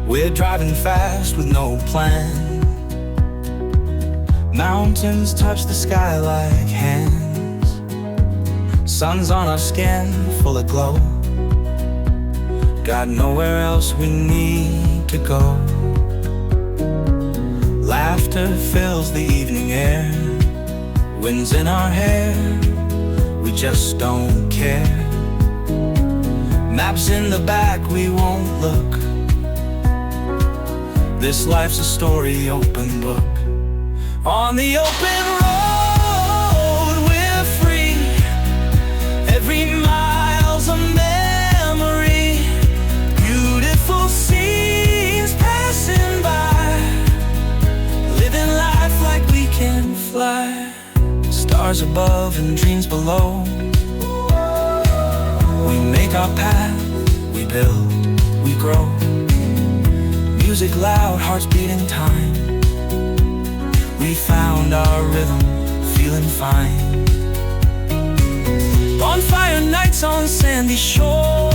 We're driving fast with no plan. Mountains touch the sky like hands. Sun's on our skin, full of glow. Got nowhere else we need to go. Laughter fills the evening air. Wind's in our hair, we just don't care. Maps in the back, we won't look. This life's a story, open book. On the open road, we're free. Every mile's a memory. Beautiful scenes passing by. Living life like we can fly. Stars above and dreams below. We make our path, we build, we grow. Music loud, hearts beating time. We found our rhythm, feeling fine. Bonfire nights on sandy shore.